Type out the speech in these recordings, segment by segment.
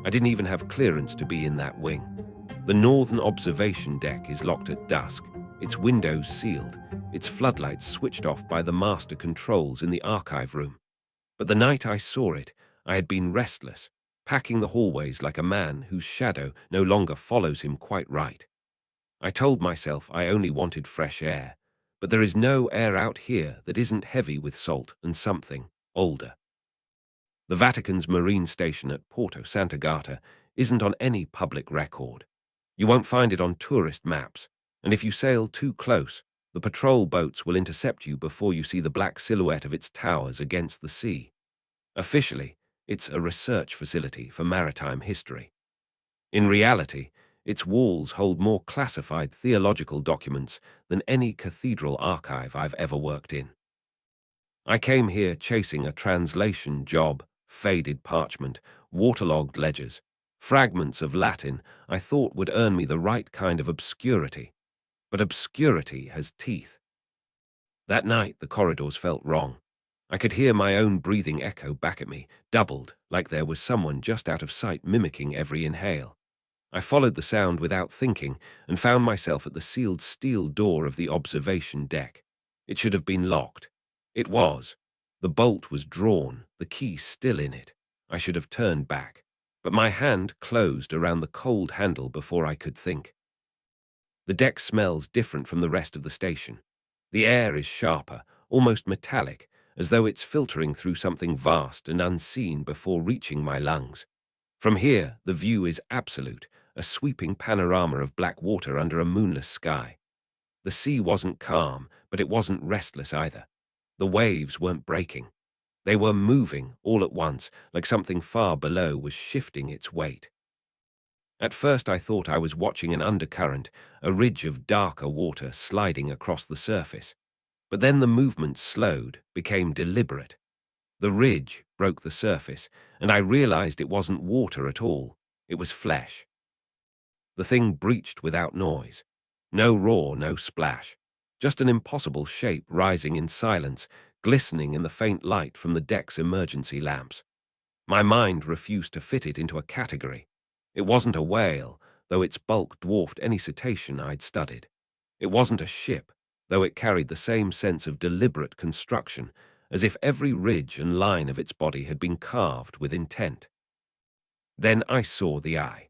I didn't even have clearance to be in that wing. The northern observation deck is locked at dusk, its windows sealed, its floodlights switched off by the master controls in the archive room. But the night I saw it, I had been restless, packing the hallways like a man whose shadow no longer follows him quite right. I told myself I only wanted fresh air, but there is no air out here that isn't heavy with salt and something older. The Vatican's marine station at Porto Sant'Agata isn't on any public record. You won't find it on tourist maps, and if you sail too close, the patrol boats will intercept you before you see the black silhouette of its towers against the sea. Officially, it's a research facility for maritime history. In reality, its walls hold more classified theological documents than any cathedral archive I've ever worked in. I came here chasing a translation job, faded parchment, waterlogged ledgers, fragments of Latin I thought would earn me the right kind of obscurity. But obscurity has teeth. That night, the corridors felt wrong. I could hear my own breathing echo back at me, doubled, like there was someone just out of sight mimicking every inhale. I followed the sound without thinking and found myself at the sealed steel door of the observation deck. It should have been locked. It was. The bolt was drawn, the key still in it. I should have turned back. But my hand closed around the cold handle before I could think. The deck smells different from the rest of the station. The air is sharper, almost metallic, as though it's filtering through something vast and unseen before reaching my lungs. From here, the view is absolute, a sweeping panorama of black water under a moonless sky. The sea wasn't calm, but it wasn't restless either. The waves weren't breaking. They were moving all at once, like something far below was shifting its weight. At first I thought I was watching an undercurrent, a ridge of darker water sliding across the surface. But then the movement slowed, became deliberate. The ridge broke the surface, and I realized it wasn't water at all. It was flesh. The thing breached without noise. No roar, no splash. Just an impossible shape rising in silence, glistening in the faint light from the deck's emergency lamps. My mind refused to fit it into a category. It wasn't a whale, though its bulk dwarfed any cetacean I'd studied. It wasn't a ship, though it carried the same sense of deliberate construction, as if every ridge and line of its body had been carved with intent. Then I saw the eye.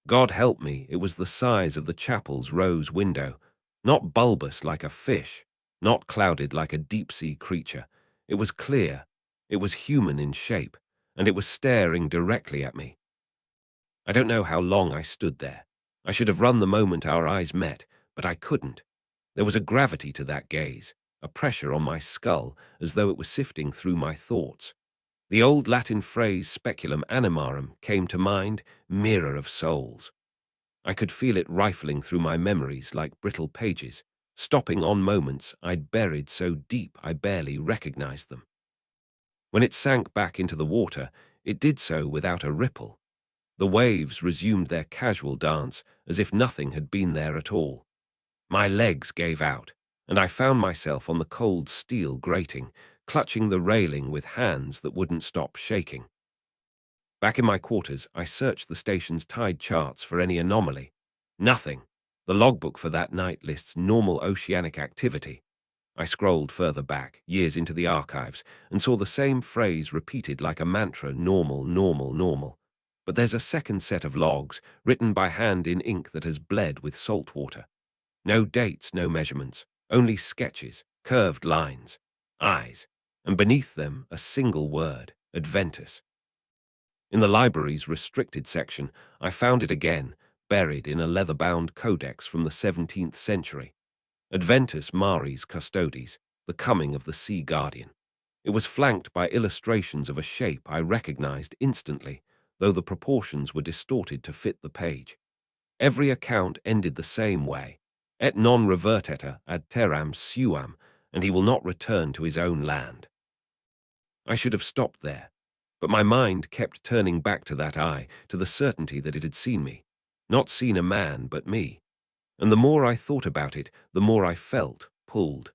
God help me, it was the size of the chapel's rose window, not bulbous like a fish, not clouded like a deep-sea creature. It was clear, it was human in shape, and it was staring directly at me. I don't know how long I stood there. I should have run the moment our eyes met, but I couldn't. There was a gravity to that gaze, a pressure on my skull, as though it was sifting through my thoughts. The old Latin phrase speculum animarum came to mind, mirror of souls. I could feel it rifling through my memories like brittle pages, stopping on moments I'd buried so deep I barely recognized them. When it sank back into the water, it did so without a ripple. The waves resumed their casual dance as if nothing had been there at all. My legs gave out, and I found myself on the cold steel grating, clutching the railing with hands that wouldn't stop shaking. Back in my quarters, I searched the station's tide charts for any anomaly. Nothing. The logbook for that night lists normal oceanic activity. I scrolled further back, years into the archives, and saw the same phrase repeated like a mantra, normal, normal, normal. But there's a second set of logs, written by hand in ink that has bled with salt water. No dates, no measurements, only sketches, curved lines, eyes, and beneath them a single word, Adventus. In the library's restricted section, I found it again, buried in a leather-bound codex from the 17th century. Adventus Maris Custodes, the coming of the sea guardian. It was flanked by illustrations of a shape I recognized instantly, though the proportions were distorted to fit the page. Every account ended the same way, et non reverteta ad terram suam, and he will not return to his own land. I should have stopped there, but my mind kept turning back to that eye, to the certainty that it had seen me. Not seen a man, but me. And the more I thought about it, the more I felt pulled.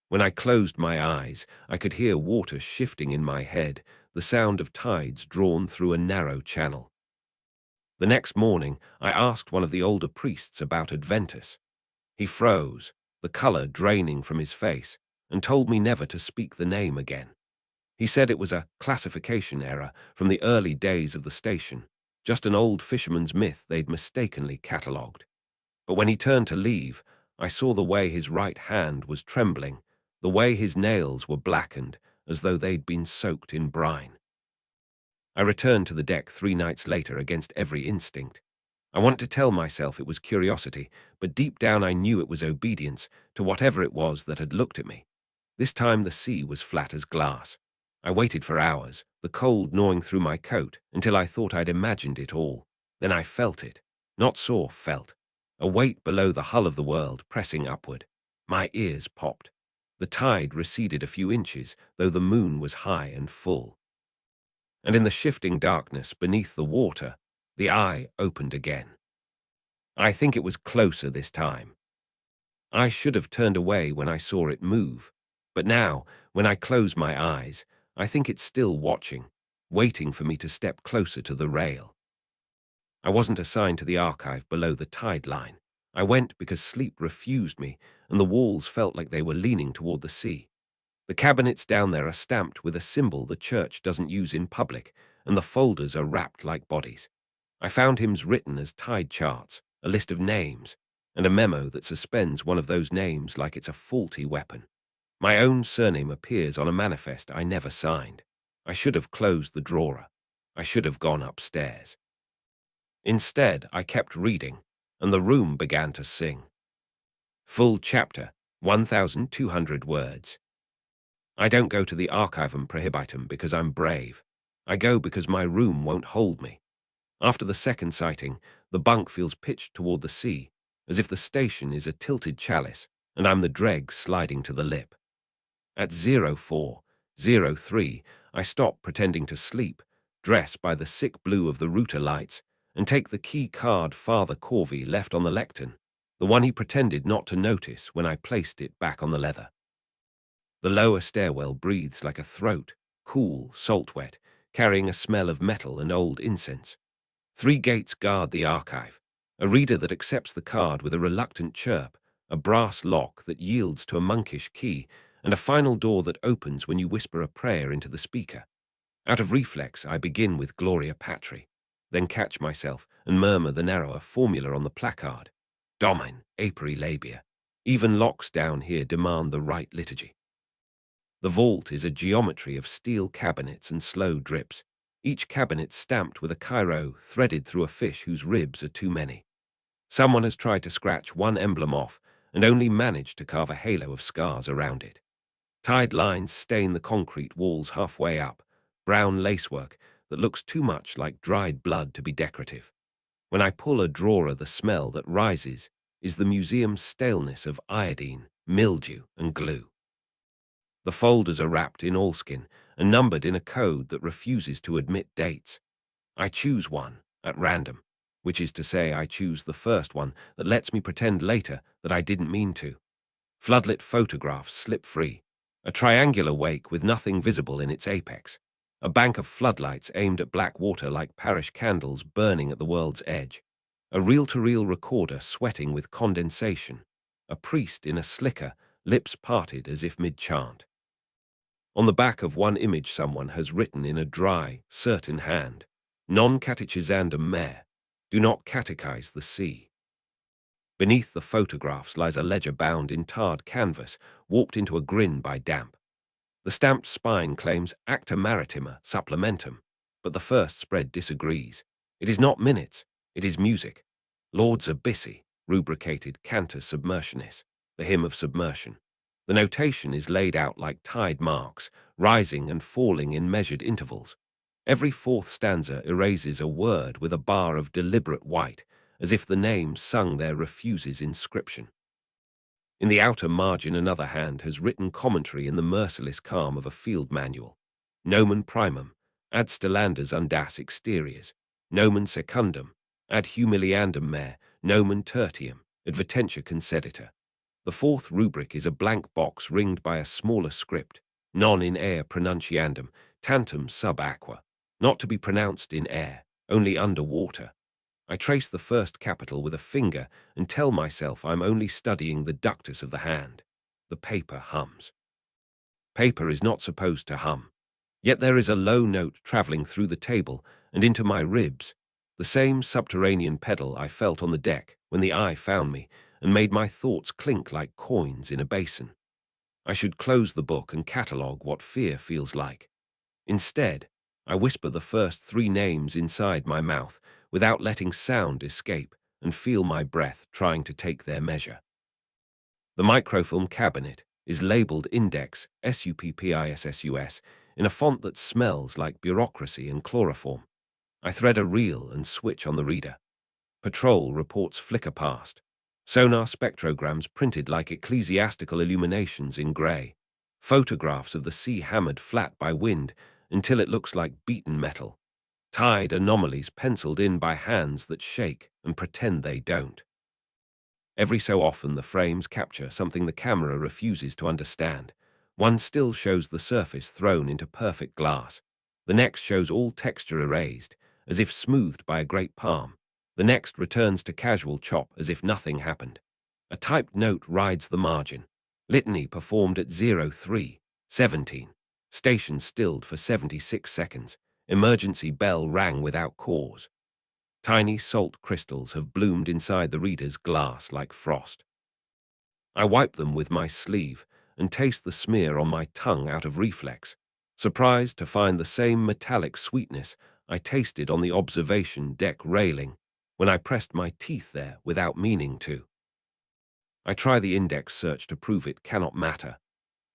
When I closed my eyes, I could hear water shifting in my head, the sound of tides drawn through a narrow channel. The next morning, I asked one of the older priests about Adventus. He froze, the color draining from his face, and told me never to speak the name again. He said it was a classification error from the early days of the station, just an old fisherman's myth they'd mistakenly catalogued. But when he turned to leave, I saw the way his right hand was trembling, the way his nails were blackened, as though they'd been soaked in brine. I returned to the deck 3 nights later against every instinct. I wanted to tell myself it was curiosity, but deep down I knew it was obedience to whatever it was that had looked at me. This time the sea was flat as glass. I waited for hours, the cold gnawing through my coat, until I thought I'd imagined it all. Then I felt it. Not saw, felt. A weight below the hull of the world pressing upward. My ears popped. The tide receded a few inches, though the moon was high and full. And in the shifting darkness beneath the water, the eye opened again. I think it was closer this time. I should have turned away when I saw it move, but now, when I close my eyes, I think it's still watching, waiting for me to step closer to the rail. I wasn't assigned to the archive below the tide line. I went because sleep refused me, and the walls felt like they were leaning toward the sea. The cabinets down there are stamped with a symbol the church doesn't use in public, and the folders are wrapped like bodies. I found hymns written as tide charts, a list of names, and a memo that suspends one of those names like it's a faulty weapon. My own surname appears on a manifest I never signed. I should have closed the drawer. I should have gone upstairs. Instead, I kept reading, and the room began to sing. Full chapter, 1,200 words. I don't go to the Archivum Prohibitum because I'm brave. I go because my room won't hold me. After the second sighting, the bunk feels pitched toward the sea, as if the station is a tilted chalice, and I'm the dreg sliding to the lip. At 04:03, I stop pretending to sleep, dress by the sick blue of the router lights, and take the key card Father Corvey left on the lectern, the one he pretended not to notice when I placed it back on the leather. The lower stairwell breathes like a throat, cool, salt-wet, carrying a smell of metal and old incense. 3 gates guard the archive, a reader that accepts the card with a reluctant chirp, a brass lock that yields to a monkish key, and a final door that opens when you whisper a prayer into the speaker. Out of reflex, I begin with Gloria Patri, then catch myself and murmur the narrower formula on the placard. Domin, aperi labia. Even locks down here demand the right liturgy. The vault is a geometry of steel cabinets and slow drips, each cabinet stamped with a Cairo threaded through a fish whose ribs are too many. Someone has tried to scratch one emblem off and only managed to carve a halo of scars around it. Tide lines stain the concrete walls halfway up, brown lacework that looks too much like dried blood to be decorative. When I pull a drawer, the smell that rises is the museum's staleness of iodine, mildew, and glue. The folders are wrapped in oilskin and numbered in a code that refuses to admit dates. I choose one, at random, which is to say I choose the first one that lets me pretend later that I didn't mean to. Floodlit photographs slip free, a triangular wake with nothing visible in its apex, a bank of floodlights aimed at black water like parish candles burning at the world's edge, a reel-to-reel recorder sweating with condensation, a priest in a slicker, lips parted as if mid-chant. On the back of one image someone has written in a dry, certain hand, Non catechizandum mare, do not catechize the sea. Beneath the photographs lies a ledger bound in tarred canvas, warped into a grin by damp. The stamped spine claims Acta Maritima Supplementum, but the first spread disagrees. It is not minutes, it is music. Lauds Abyssi, rubricated Cantus Submersionis, the hymn of submersion. The notation is laid out like tide marks, rising and falling in measured intervals. Every fourth stanza erases a word with a bar of deliberate white, as if the name sung there refuses inscription. In the outer margin another hand has written commentary in the merciless calm of a field manual. Nomen primum, ad stellandas undas exteriors, nomen secundum, ad humiliandum mare, nomen tertium, advertentia concedita. The fourth rubric is a blank box ringed by a smaller script, non in air pronunciandum, tantum sub aqua, not to be pronounced in air, only under water. I trace the first capital with a finger and tell myself I'm only studying the ductus of the hand. The paper hums. Paper is not supposed to hum. Yet there is a low note traveling through the table and into my ribs, the same subterranean pedal I felt on the deck when the eye found me and made my thoughts clink like coins in a basin. I should close the book and catalogue what fear feels like. Instead, I whisper the first three names inside my mouth without letting sound escape and feel my breath trying to take their measure. The microfilm cabinet is labeled Index SUPPISSUS in a font that smells like bureaucracy and chloroform. I thread a reel and switch on the reader. Patrol reports flicker past. Sonar spectrograms printed like ecclesiastical illuminations in grey. Photographs of the sea hammered flat by wind until it looks like beaten metal. Tide anomalies penciled in by hands that shake and pretend they don't. Every so often the frames capture something the camera refuses to understand. One still shows the surface thrown into perfect glass. The next shows all texture erased, as if smoothed by a great palm. The next returns to casual chop as if nothing happened. A typed note rides the margin. Litany performed at 03:17. Station stilled for 76 seconds. Emergency bell rang without cause. Tiny salt crystals have bloomed inside the reader's glass like frost. I wipe them with my sleeve and taste the smear on my tongue out of reflex, surprised to find the same metallic sweetness I tasted on the observation deck railing when I pressed my teeth there without meaning to. I try the index search to prove it cannot matter.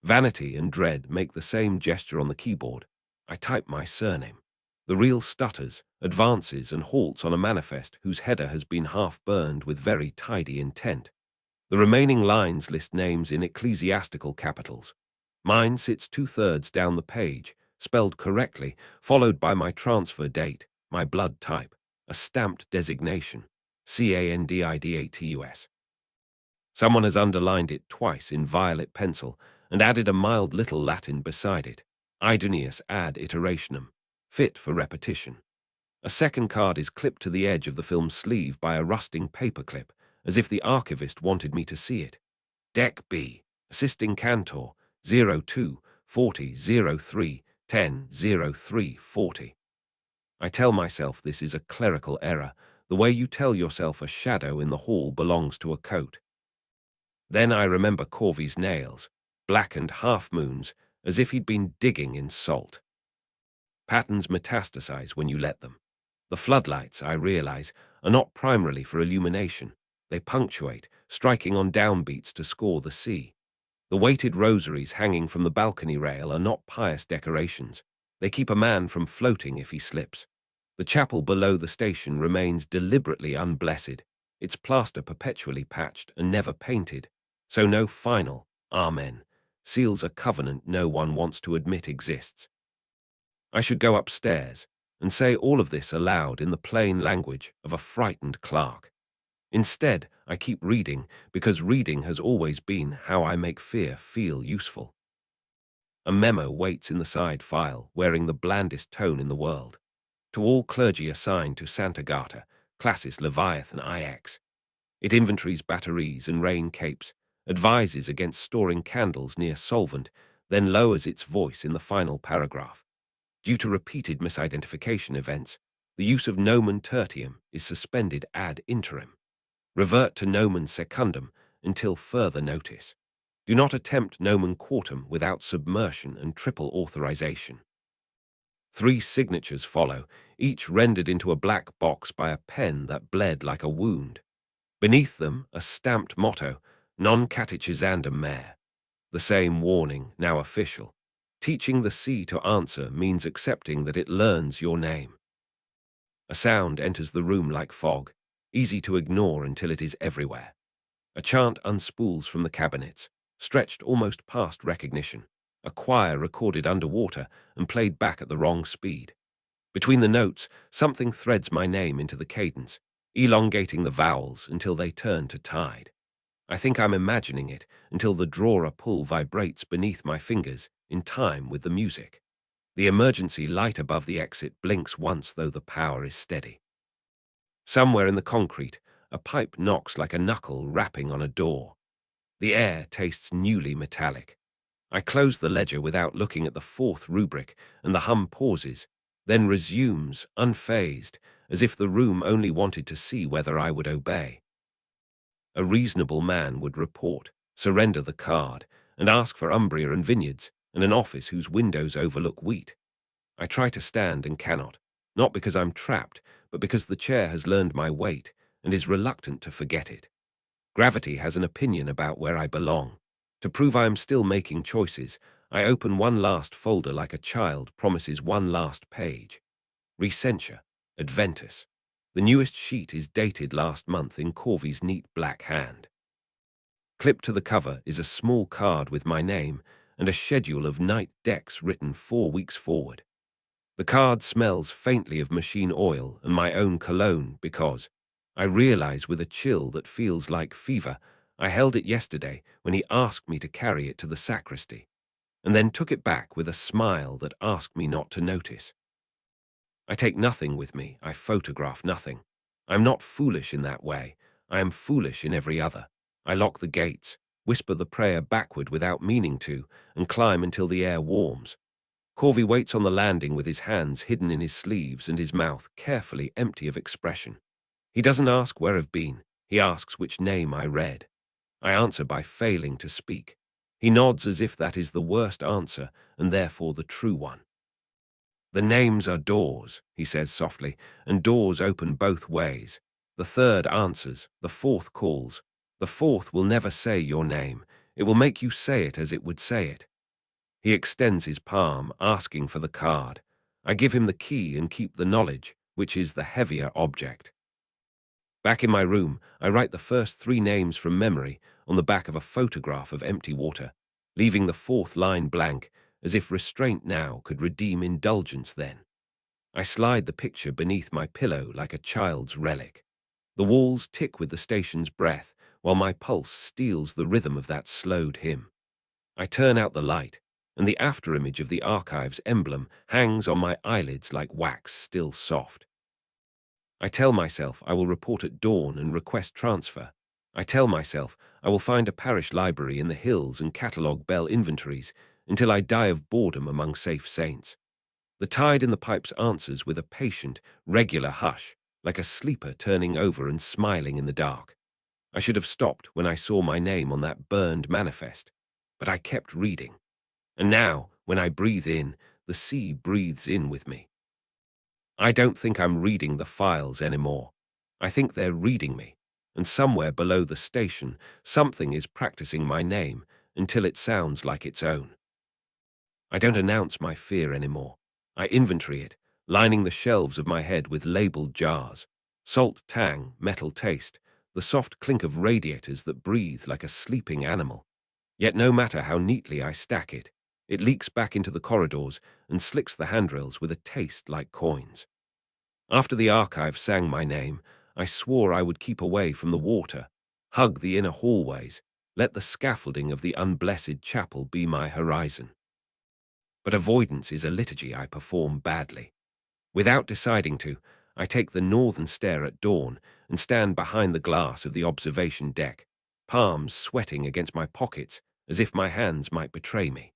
Vanity and dread make the same gesture on the keyboard. I type my surname. The reel stutters, advances and halts on a manifest whose header has been half burned with very tidy intent. The remaining lines list names in ecclesiastical capitals. Mine sits 2/3 down the page, spelled correctly, followed by my transfer date, my blood type, a stamped designation, CANDIDATUS. Someone has underlined it twice in violet pencil and added a mild little Latin beside it, Idoneus ad iterationem, fit for repetition. A second card is clipped to the edge of the film's sleeve by a rusting paperclip, as if the archivist wanted me to see it. Deck B, assisting cantor, 02 40 03 10 03 40. I tell myself this is a clerical error, the way you tell yourself a shadow in the hall belongs to a coat. Then I remember Corvy's nails, blackened half-moons, as if he'd been digging in salt. Patterns metastasize when you let them. The floodlights, I realize, are not primarily for illumination. They punctuate, striking on downbeats to score the sea. The weighted rosaries hanging from the balcony rail are not pious decorations. They keep a man from floating if he slips. The chapel below the station remains deliberately unblessed, its plaster perpetually patched and never painted, so no final Amen seals a covenant no one wants to admit exists. I should go upstairs and say all of this aloud in the plain language of a frightened clerk. Instead, I keep reading because reading has always been how I make fear feel useful. A memo waits in the side file, wearing the blandest tone in the world. To all clergy assigned to Santa Gata, classes Leviathan IX. It inventories batteries and rain capes, advises against storing candles near solvent, then lowers its voice in the final paragraph. Due to repeated misidentification events, the use of nomen tertium is suspended ad interim. Revert to nomen secundum until further notice. Do not attempt nomen quartum without submersion and triple authorization. 3 signatures follow, each rendered into a black box by a pen that bled like a wound. Beneath them, a stamped motto, non catechizandum mare. The same warning, now official. Teaching the sea to answer means accepting that it learns your name. A sound enters the room like fog, easy to ignore until it is everywhere. A chant unspools from the cabinets, stretched almost past recognition. A choir recorded underwater and played back at the wrong speed. Between the notes, something threads my name into the cadence, elongating the vowels until they turn to tide. I think I'm imagining it until the drawer pull vibrates beneath my fingers in time with the music. The emergency light above the exit blinks once, though the power is steady. Somewhere in the concrete, a pipe knocks like a knuckle rapping on a door. The air tastes newly metallic. I close the ledger without looking at the fourth rubric, and the hum pauses, then resumes, unfazed, as if the room only wanted to see whether I would obey. A reasonable man would report, surrender the card, and ask for Umbria and vineyards, and an office whose windows overlook wheat. I try to stand and cannot, not because I'm trapped, but because the chair has learned my weight and is reluctant to forget it. Gravity has an opinion about where I belong. To prove I am still making choices, I open one last folder like a child promises one last page. Recenture, Adventus. The newest sheet is dated last month in Corvy's neat black hand. Clipped to the cover is a small card with my name and a schedule of night decks written 4 weeks forward. The card smells faintly of machine oil and my own cologne because, I realize with a chill that feels like fever, I held it yesterday when he asked me to carry it to the sacristy, and then took it back with a smile that asked me not to notice. I take nothing with me, I photograph nothing. I'm not foolish in that way, I am foolish in every other. I lock the gates, whisper the prayer backward without meaning to, and climb until the air warms. Corvey waits on the landing with his hands hidden in his sleeves and his mouth carefully empty of expression. He doesn't ask where I've been, he asks which name I read. I answer by failing to speak. He nods as if that is the worst answer and therefore the true one. The names are doors, he says softly, and doors open both ways. The third answers, the fourth calls. The fourth will never say your name. It will make you say it as it would say it. He extends his palm, asking for the card. I give him the key and keep the knowledge, which is the heavier object. Back in my room, I write the first 3 names from memory on the back of a photograph of empty water, leaving the 4th line blank, as if restraint now could redeem indulgence then. I slide the picture beneath my pillow like a child's relic. The walls tick with the station's breath, while my pulse steals the rhythm of that slowed hymn. I turn out the light, and the afterimage of the archive's emblem hangs on my eyelids like wax still soft. I tell myself I will report at dawn and request transfer. I tell myself I will find a parish library in the hills and catalogue bell inventories until I die of boredom among safe saints. The tide in the pipes answers with a patient, regular hush, like a sleeper turning over and smiling in the dark. I should have stopped when I saw my name on that burned manifest, but I kept reading. And now, when I breathe in, the sea breathes in with me. I don't think I'm reading the files anymore. I think they're reading me, and somewhere below the station, something is practicing my name until it sounds like its own. I don't announce my fear anymore. I inventory it, lining the shelves of my head with labeled jars. Salt, tang, metal taste, the soft clink of radiators that breathe like a sleeping animal. Yet no matter how neatly I stack it, it leaks back into the corridors and slicks the handrails with a taste like coins. After the archive sang my name, I swore I would keep away from the water, hug the inner hallways, let the scaffolding of the unblessed chapel be my horizon. But avoidance is a liturgy I perform badly. Without deciding to, I take the northern stair at dawn and stand behind the glass of the observation deck, palms sweating against my pockets as if my hands might betray me.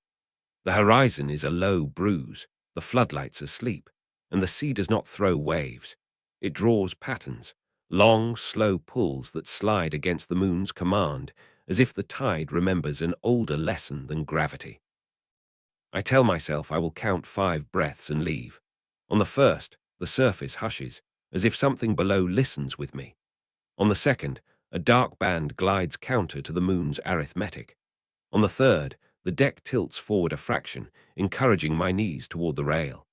The horizon is a low bruise, the floodlights asleep, and the sea does not throw waves. It draws patterns, long, slow pulls that slide against the moon's command, as if the tide remembers an older lesson than gravity. I tell myself I will count 5 breaths and leave. On the first, the surface hushes, as if something below listens with me. On the second, a dark band glides counter to the moon's arithmetic. On the third, the deck tilts forward a fraction, encouraging my knees toward the rail.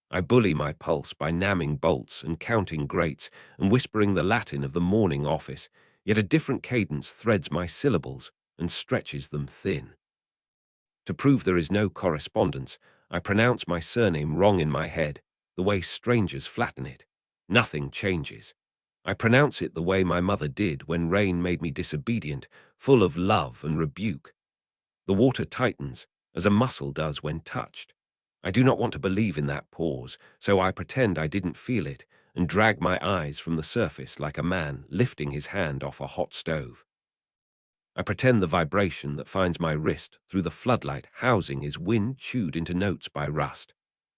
I bully my pulse by namming bolts and counting grates and whispering the Latin of the morning office, yet a different cadence threads my syllables and stretches them thin. To prove there is no correspondence, I pronounce my surname wrong in my head, the way strangers flatten it. Nothing changes. I pronounce it the way my mother did when rain made me disobedient, full of love and rebuke. The water tightens, as a muscle does when touched. I do not want to believe in that pause, so I pretend I didn't feel it and drag my eyes from the surface like a man lifting his hand off a hot stove. I pretend the vibration that finds my wrist through the floodlight housing is wind chewed into notes by rust.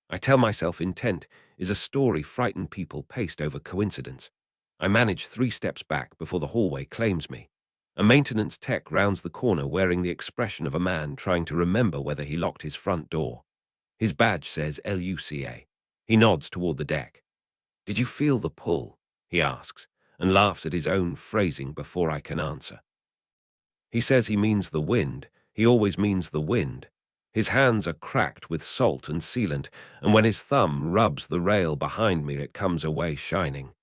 I tell myself intent is a story frightened people paste over coincidence. I manage 3 steps back before the hallway claims me. A maintenance tech rounds the corner wearing the expression of a man trying to remember whether he locked his front door. His badge says LUCA. He nods toward the deck. "Did you feel the pull?" he asks, and laughs at his own phrasing before I can answer. He says he means the wind. He always means the wind. His hands are cracked with salt and sealant, and when his thumb rubs the rail behind me, it comes away shining.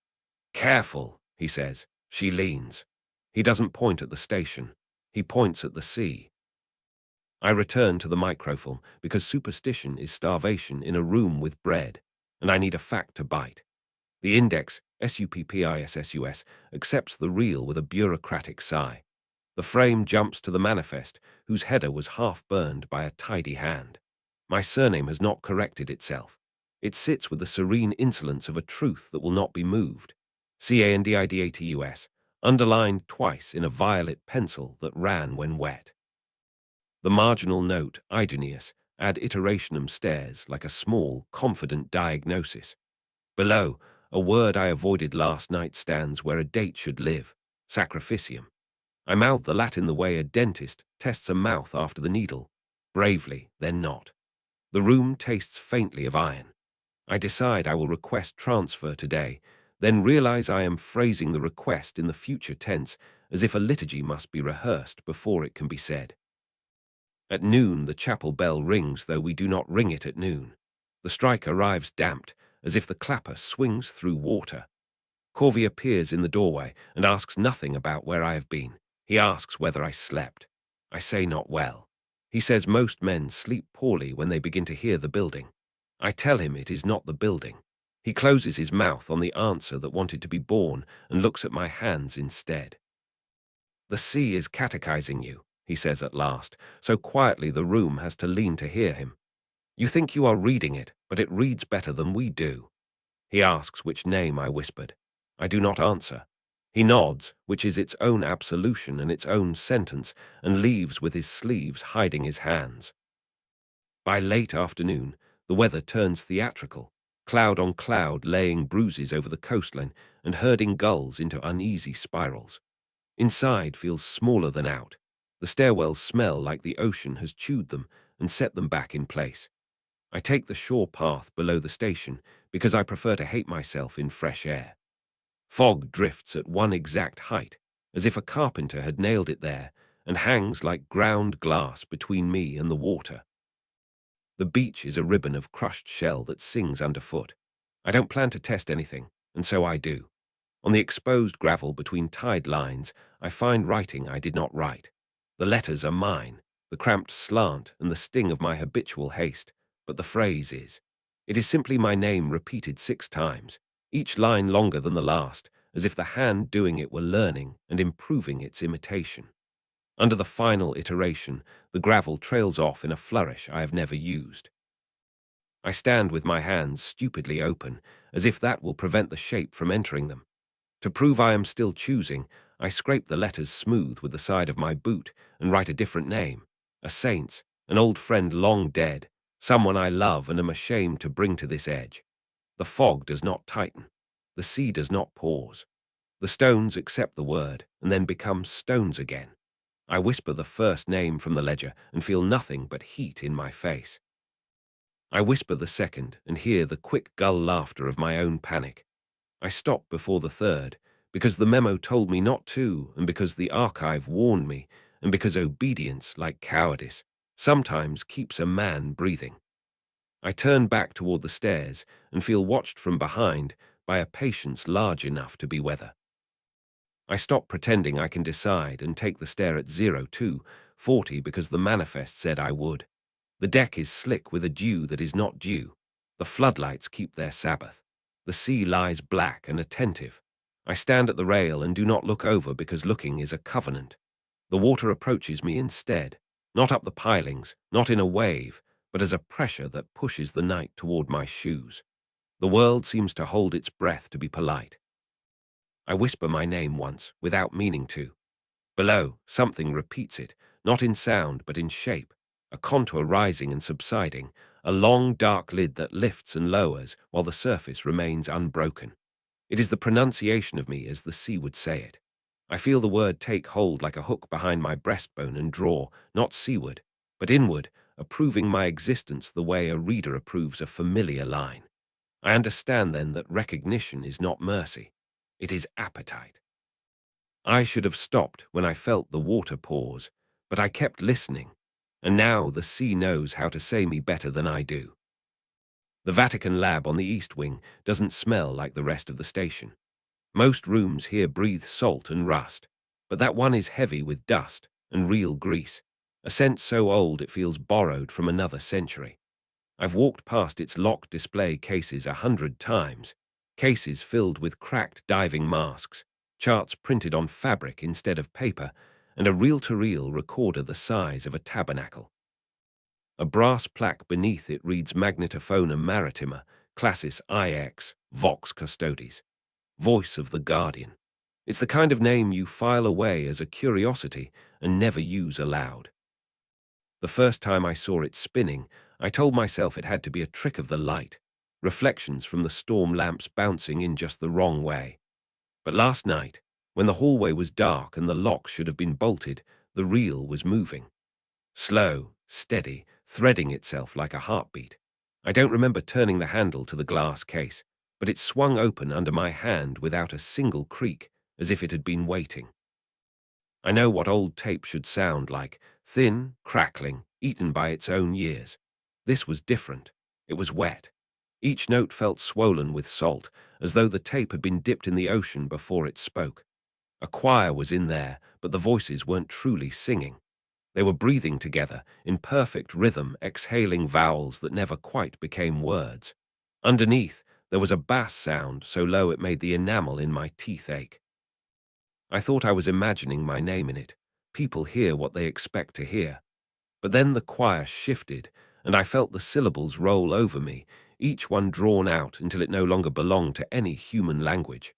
"Careful," he says. She leans. He doesn't point at the station. He points at the sea. I return to the microfilm because superstition is starvation in a room with bread, and I need a fact to bite. The index, SUPPISSUS, accepts the real with a bureaucratic sigh. The frame jumps to the manifest, whose header was half burned by a tidy hand. My surname has not corrected itself. It sits with the serene insolence of a truth that will not be moved. CANDIDATUS, underlined twice in a violet pencil that ran when wet. The marginal note, idoneus, ad iterationem stares like a small, confident diagnosis. Below, a word I avoided last night stands where a date should live, sacrificium. I mouth the Latin the way a dentist tests a mouth after the needle, bravely, then not. The room tastes faintly of iron. I decide I will request transfer today, then realize I am phrasing the request in the future tense as if a liturgy must be rehearsed before it can be said. At noon, the chapel bell rings, though we do not ring it at noon. The strike arrives damped, as if the clapper swings through water. Corvey appears in the doorway and asks nothing about where I have been. He asks whether I slept. I say not well. He says most men sleep poorly when they begin to hear the building. I tell him it is not the building. He closes his mouth on the answer that wanted to be born and looks at my hands instead. "The sea is catechizing you," he says at last, so quietly the room has to lean to hear him. "You think you are reading it, but it reads better than we do." He asks which name I whispered. I do not answer. He nods, which is its own absolution and its own sentence, and leaves with his sleeves hiding his hands. By late afternoon, the weather turns theatrical, cloud on cloud laying bruises over the coastline and herding gulls into uneasy spirals. Inside feels smaller than out. The stairwells smell like the ocean has chewed them and set them back in place. I take the shore path below the station because I prefer to hate myself in fresh air. Fog drifts at one exact height, as if a carpenter had nailed it there, and hangs like ground glass between me and the water. The beach is a ribbon of crushed shell that sings underfoot. I don't plan to test anything, and so I do. On the exposed gravel between tide lines, I find writing I did not write. The letters are mine, the cramped slant and the sting of my habitual haste, but the phrase is. It is simply my name repeated 6 times, each line longer than the last, as if the hand doing it were learning and improving its imitation. Under the final iteration, the gravel trails off in a flourish I have never used. I stand with my hands stupidly open, as if that will prevent the shape from entering them. To prove I am still choosing, I scrape the letters smooth with the side of my boot and write a different name. A saint's, an old friend long dead, someone I love and am ashamed to bring to this edge. The fog does not tighten. The sea does not pause. The stones accept the word and then become stones again. I whisper the first name from the ledger and feel nothing but heat in my face. I whisper the second and hear the quick gull laughter of my own panic. I stop before the third, because the memo told me not to, and because the archive warned me, and because obedience, like cowardice, sometimes keeps a man breathing. I turn back toward the stairs and feel watched from behind by a patience large enough to be weather. I stop pretending I can decide and take the stair at 02:40 because the manifest said I would. The deck is slick with a dew that is not due. The floodlights keep their Sabbath. The sea lies black and attentive. I stand at the rail and do not look over because looking is a covenant. The water approaches me instead, not up the pilings, not in a wave, but as a pressure that pushes the night toward my shoes. The world seems to hold its breath to be polite. I whisper my name once, without meaning to. Below, something repeats it, not in sound but in shape, a contour rising and subsiding, a long dark lid that lifts and lowers while the surface remains unbroken. It is the pronunciation of me as the sea would say it. I feel the word take hold like a hook behind my breastbone and draw, not seaward, but inward, approving my existence the way a reader approves a familiar line. I understand then that recognition is not mercy. It is appetite. I should have stopped when I felt the water pause, but I kept listening, and now the sea knows how to say me better than I do. The Vatican lab on the East Wing doesn't smell like the rest of the station. Most rooms here breathe salt and rust, but that one is heavy with dust and real grease, a scent so old it feels borrowed from another century. I've walked past its locked display cases 100 times, cases filled with cracked diving masks, charts printed on fabric instead of paper, and a reel-to-reel recorder the size of a tabernacle. A brass plaque beneath it reads Magnetophona Maritima, Classis IX, Vox Custodes, Voice of the Guardian. It's the kind of name you file away as a curiosity and never use aloud. The first time I saw it spinning, I told myself it had to be a trick of the light, reflections from the storm lamps bouncing in just the wrong way. But last night, when the hallway was dark and the lock should have been bolted, the reel was moving. Slow, steady, threading itself like a heartbeat. I don't remember turning the handle to the glass case, but it swung open under my hand without a single creak, as if it had been waiting. I know what old tape should sound like, thin, crackling, eaten by its own years. This was different. It was wet. Each note felt swollen with salt, as though the tape had been dipped in the ocean before it spoke. A choir was in there, but the voices weren't truly singing. They were breathing together, in perfect rhythm, exhaling vowels that never quite became words. Underneath, there was a bass sound so low it made the enamel in my teeth ache. I thought I was imagining my name in it. People hear what they expect to hear. But then the choir shifted, and I felt the syllables roll over me, each one drawn out until it no longer belonged to any human language.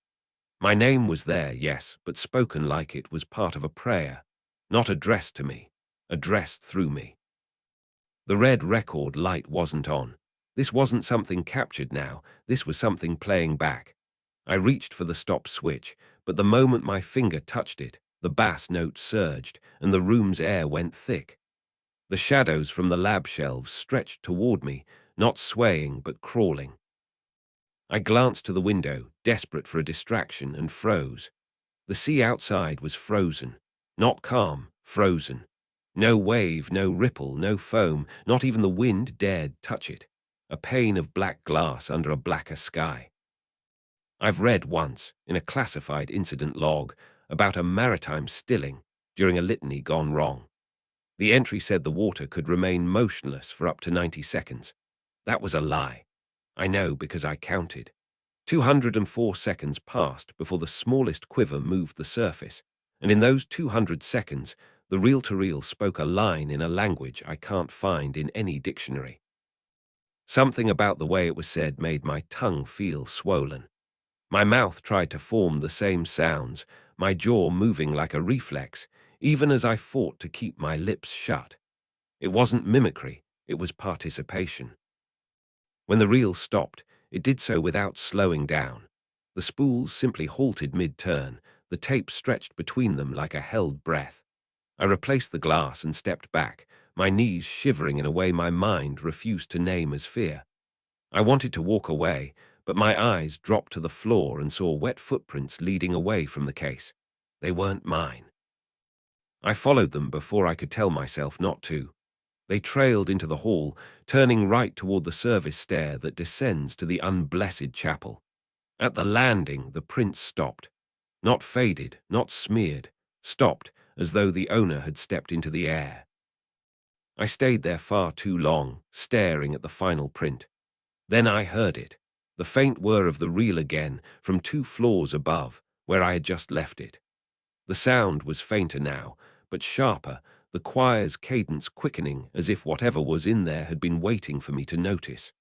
My name was there, yes, but spoken like it was part of a prayer, not addressed to me, addressed through me. The red record light wasn't on. This wasn't something captured now, this was something playing back. I reached for the stop switch, but the moment my finger touched it, the bass note surged, and the room's air went thick. The shadows from the lab shelves stretched toward me, not swaying but crawling. I glanced to the window, desperate for a distraction, and froze. The sea outside was frozen. Not calm, frozen. No wave, no ripple, no foam, not even the wind dared touch it. A pane of black glass under a blacker sky. I've read once, in a classified incident log, about a maritime stilling during a litany gone wrong. The entry said the water could remain motionless for up to 90 seconds. That was a lie. I know because I counted. 204 seconds passed before the smallest quiver moved the surface, and in those 200 seconds, the reel-to-reel spoke a line in a language I can't find in any dictionary. Something about the way it was said made my tongue feel swollen. My mouth tried to form the same sounds, my jaw moving like a reflex, even as I fought to keep my lips shut. It wasn't mimicry, it was participation. When the reel stopped, it did so without slowing down. The spools simply halted mid-turn, the tape stretched between them like a held breath. I replaced the glass and stepped back, my knees shivering in a way my mind refused to name as fear. I wanted to walk away, but my eyes dropped to the floor and saw wet footprints leading away from the case. They weren't mine. I followed them before I could tell myself not to. They trailed into the hall, turning right toward the service stair that descends to the unblessed chapel. At the landing, the prints stopped. Not faded, not smeared, stopped as though the owner had stepped into the air. I stayed there far too long, staring at the final print. Then I heard it, the faint whir of the reel again from 2 floors above, where I had just left it. The sound was fainter now, but sharper, the choir's cadence quickening as if whatever was in there had been waiting for me to notice.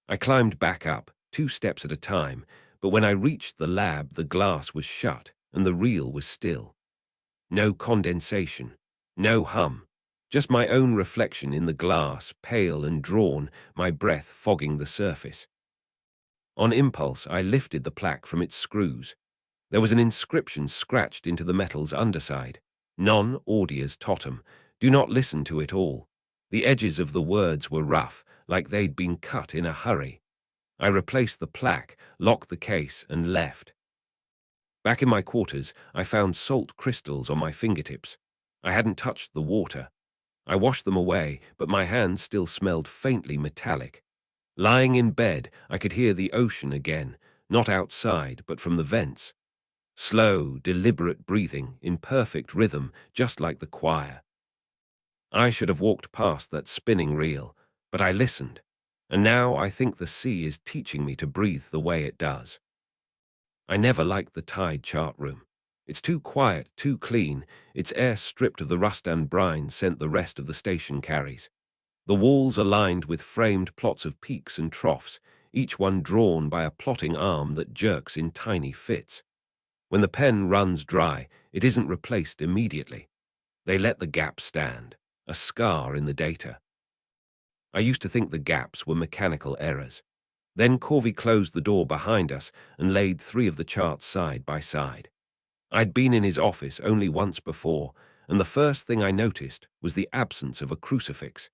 I climbed back up, 2 steps at a time, but when I reached the lab, the glass was shut and the reel was still. No condensation, no hum, just my own reflection in the glass, pale and drawn, my breath fogging the surface. On impulse, I lifted the plaque from its screws. There was an inscription scratched into the metal's underside. Non audias totum. Do not listen to it all. The edges of the words were rough, like they'd been cut in a hurry. I replaced the plaque, locked the case, and left. Back in my quarters, I found salt crystals on my fingertips. I hadn't touched the water. I washed them away, but my hands still smelled faintly metallic. Lying in bed, I could hear the ocean again, not outside, but from the vents. Slow, deliberate breathing, in perfect rhythm, just like the choir. I should have walked past that spinning reel, but I listened, and now I think the sea is teaching me to breathe the way it does. I never liked the tide chart room. It's too quiet, too clean, its air stripped of the rust and brine scent the rest of the station carries. The walls are lined with framed plots of peaks and troughs, each one drawn by a plotting arm that jerks in tiny fits. When the pen runs dry, it isn't replaced immediately. They let the gap stand, a scar in the data. I used to think the gaps were mechanical errors. Then Corvey closed the door behind us and laid 3 of the charts side by side. I'd been in his office only once before, and the first thing I noticed was the absence of a crucifix.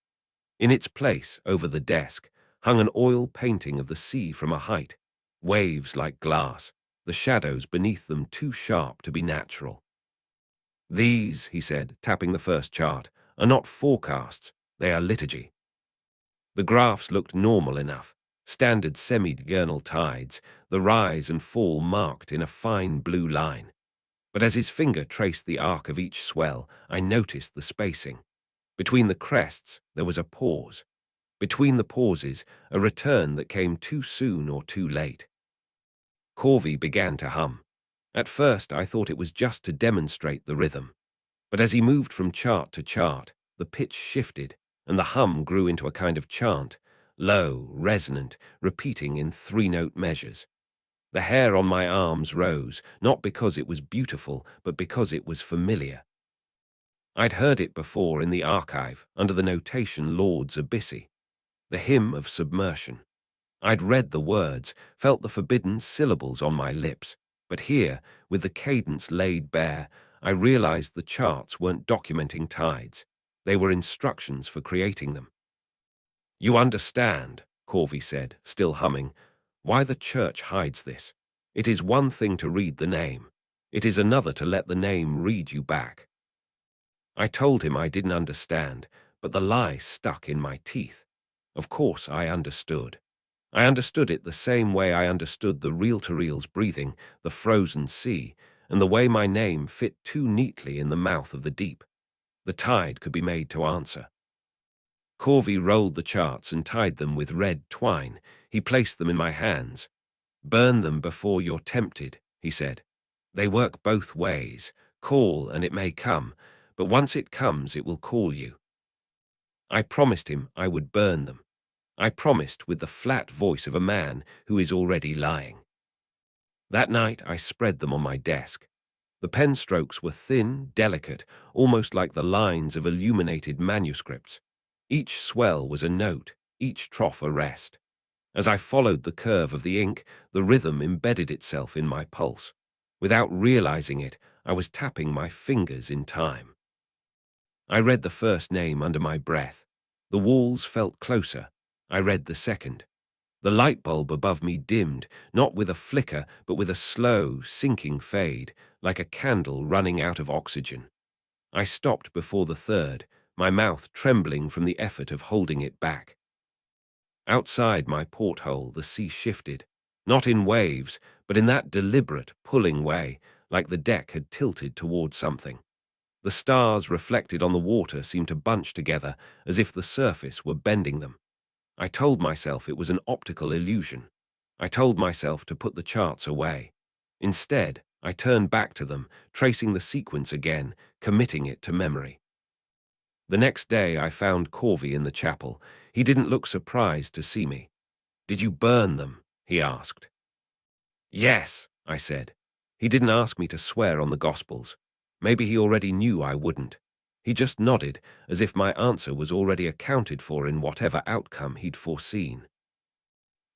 In its place, over the desk, hung an oil painting of the sea from a height, waves like glass, the shadows beneath them too sharp to be natural. These, he said, tapping the first chart, are not forecasts, they are liturgy. The graphs looked normal enough, standard semi-diurnal tides, the rise and fall marked in a fine blue line. But as his finger traced the arc of each swell, I noticed the spacing. Between the crests, there was a pause. Between the pauses, a return that came too soon or too late. Corvey began to hum. At first, I thought it was just to demonstrate the rhythm. But as he moved from chart to chart, the pitch shifted, and the hum grew into a kind of chant, low, resonant, repeating in 3-note measures. The hair on my arms rose, not because it was beautiful, but because it was familiar. I'd heard it before in the archive, under the notation Lauds Abyssi, the hymn of submersion. I'd read the words, felt the forbidden syllables on my lips, but here, with the cadence laid bare, I realized the charts weren't documenting tides. They were instructions for creating them. You understand, Corvey said, still humming, why the church hides this. It is one thing to read the name. It is another to let the name read you back. I told him I didn't understand, but the lie stuck in my teeth. Of course I understood. I understood it the same way I understood the reel-to-reel's breathing, the frozen sea, and the way my name fit too neatly in the mouth of the deep. The tide could be made to answer. Corvey rolled the charts and tied them with red twine. He placed them in my hands. Burn them before you're tempted, he said. They work both ways. Call and it may come, but once it comes it will call you. I promised him I would burn them. I promised with the flat voice of a man who is already lying. That night I spread them on my desk. The pen strokes were thin, delicate, almost like the lines of illuminated manuscripts. Each swell was a note, each trough a rest. As I followed the curve of the ink, the rhythm embedded itself in my pulse. Without realizing it, I was tapping my fingers in time. I read the first name under my breath. The walls felt closer. I read the second. The light bulb above me dimmed, not with a flicker, but with a slow, sinking fade, like a candle running out of oxygen. I stopped before the third, my mouth trembling from the effort of holding it back. Outside my porthole, the sea shifted, not in waves, but in that deliberate, pulling way, like the deck had tilted toward something. The stars reflected on the water seemed to bunch together as if the surface were bending them. I told myself it was an optical illusion. I told myself to put the charts away. Instead, I turned back to them, tracing the sequence again, committing it to memory. The next day I found Corvey in the chapel. He didn't look surprised to see me. "Did you burn them?" he asked. "Yes," I said. He didn't ask me to swear on the Gospels. Maybe he already knew I wouldn't. He just nodded, as if my answer was already accounted for in whatever outcome he'd foreseen.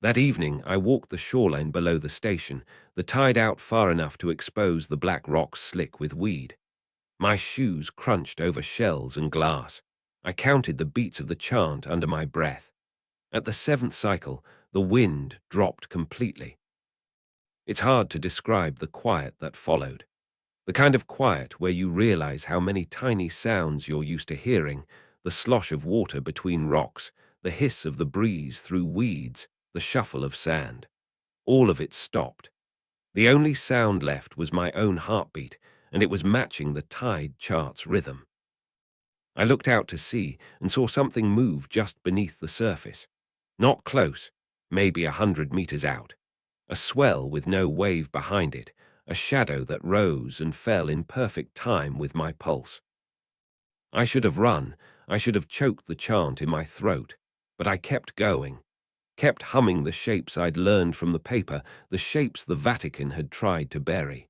That evening, I walked the shoreline below the station, the tide out far enough to expose the black rocks slick with weed. My shoes crunched over shells and glass. I counted the beats of the chant under my breath. At the seventh cycle, the wind dropped completely. It's hard to describe the quiet that followed. The kind of quiet where you realize how many tiny sounds you're used to hearing, the slosh of water between rocks, the hiss of the breeze through weeds, the shuffle of sand. All of it stopped. The only sound left was my own heartbeat, and it was matching the tide chart's rhythm. I looked out to sea and saw something move just beneath the surface. Not close, maybe 100 meters out. A swell with no wave behind it, a shadow that rose and fell in perfect time with my pulse. I should have run, I should have choked the chant in my throat, but I kept going, kept humming the shapes I'd learned from the paper, the shapes the Vatican had tried to bury.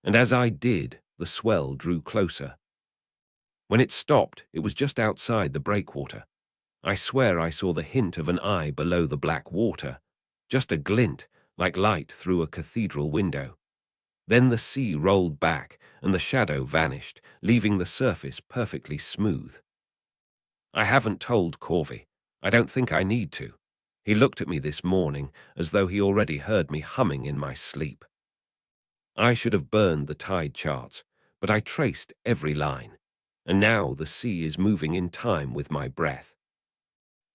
And as I did, the swell drew closer. When it stopped, it was just outside the breakwater. I swear I saw the hint of an eye below the black water, just a glint, like light through a cathedral window. Then the sea rolled back, and the shadow vanished, leaving the surface perfectly smooth. I haven't told Corvey. I don't think I need to. He looked at me this morning as though he already heard me humming in my sleep. I should have burned the tide charts, but I traced every line, and now the sea is moving in time with my breath.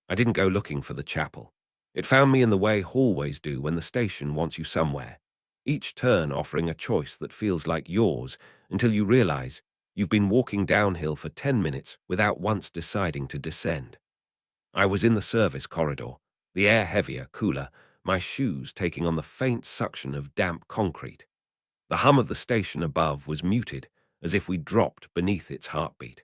I didn't go looking for the chapel. It found me in the way hallways do when the station wants you somewhere, each turn offering a choice that feels like yours until you realize you've been walking downhill for 10 minutes without once deciding to descend. I was in the service corridor, the air heavier, cooler, my shoes taking on the faint suction of damp concrete. The hum of the station above was muted, as if we dropped beneath its heartbeat.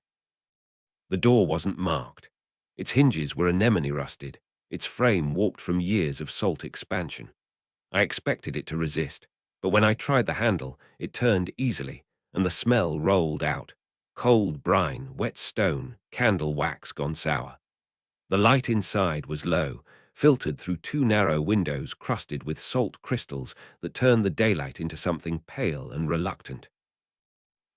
The door wasn't marked. Its hinges were anemone rusted, its frame warped from years of salt expansion. I expected it to resist, but when I tried the handle, it turned easily, and the smell rolled out. Cold brine, wet stone, candle wax gone sour. The light inside was low, filtered through two narrow windows crusted with salt crystals that turned the daylight into something pale and reluctant.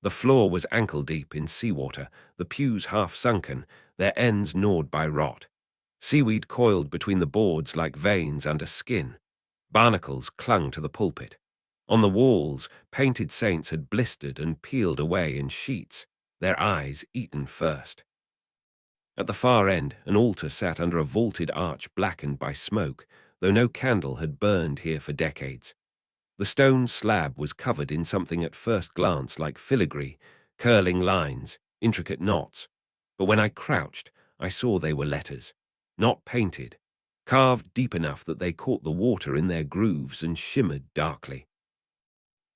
The floor was ankle-deep in seawater, the pews half-sunken, their ends gnawed by rot. Seaweed coiled between the boards like veins under skin. Barnacles clung to the pulpit. On the walls, painted saints had blistered and peeled away in sheets, their eyes eaten first. At the far end, an altar sat under a vaulted arch blackened by smoke, though no candle had burned here for decades. The stone slab was covered in something at first glance like filigree, curling lines, intricate knots. But when I crouched, I saw they were letters, not painted, carved deep enough that they caught the water in their grooves and shimmered darkly.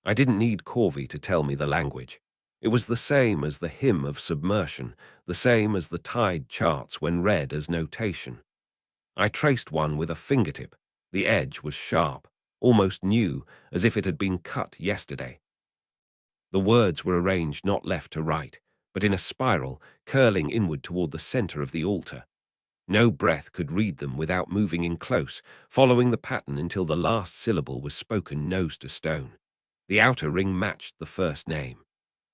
I didn't need Corvey to tell me the language. It was the same as the hymn of submersion, the same as the tide charts when read as notation. I traced one with a fingertip. The edge was sharp, almost new, as if it had been cut yesterday. The words were arranged not left to right, but in a spiral, curling inward toward the center of the altar. No breath could read them without moving in close, following the pattern until the last syllable was spoken nose to stone. The outer ring matched the first name.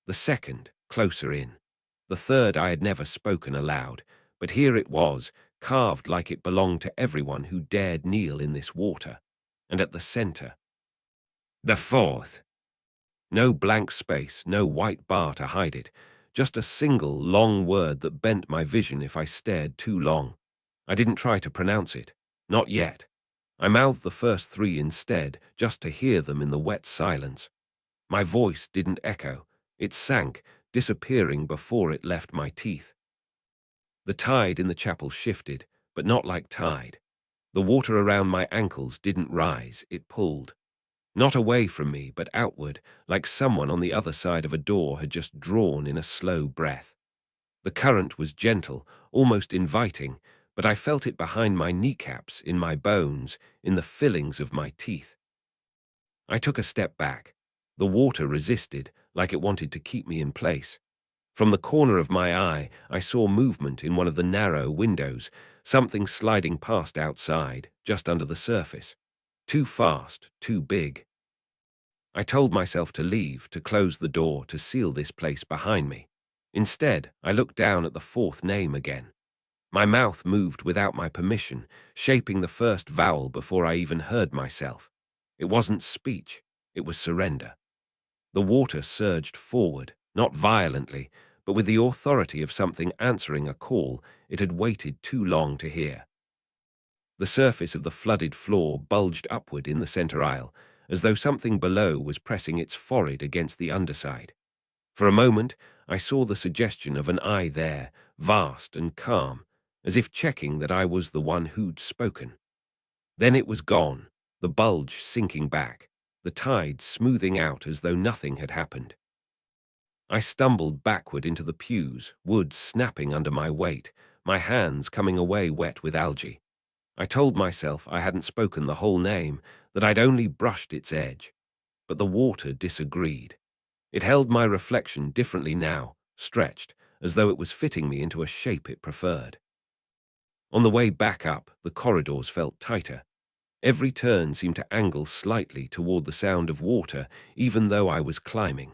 The second, closer in. The third I had never spoken aloud, but here it was, carved like it belonged to everyone who dared kneel in this water. And at the center, the fourth. No blank space, no white bar to hide it, just a single, long word that bent my vision if I stared too long. I didn't try to pronounce it. Not yet. I mouthed the first three instead, just to hear them in the wet silence. My voice didn't echo. It sank, disappearing before it left my teeth. The tide in the chapel shifted, but not like tide. The water around my ankles didn't rise, it pulled. Not away from me, but outward, like someone on the other side of a door had just drawn in a slow breath. The current was gentle, almost inviting, but I felt it behind my kneecaps, in my bones, in the fillings of my teeth. I took a step back. The water resisted, like it wanted to keep me in place. From the corner of my eye, I saw movement in one of the narrow windows, something sliding past outside, just under the surface. Too fast, too big. I told myself to leave, to close the door, to seal this place behind me. Instead, I looked down at the fourth name again. My mouth moved without my permission, shaping the first vowel before I even heard myself. It wasn't speech, it was surrender. The water surged forward, not violently, but with the authority of something answering a call it had waited too long to hear. The surface of the flooded floor bulged upward in the center aisle, as though something below was pressing its forehead against the underside. For a moment, I saw the suggestion of an eye there, vast and calm, as if checking that I was the one who'd spoken. Then it was gone, the bulge sinking back, the tide smoothing out as though nothing had happened. I stumbled backward into the pews, wood snapping under my weight, my hands coming away wet with algae. I told myself I hadn't spoken the whole name, that I'd only brushed its edge. But the water disagreed. It held my reflection differently now, stretched, as though it was fitting me into a shape it preferred. On the way back up, the corridors felt tighter. Every turn seemed to angle slightly toward the sound of water, even though I was climbing.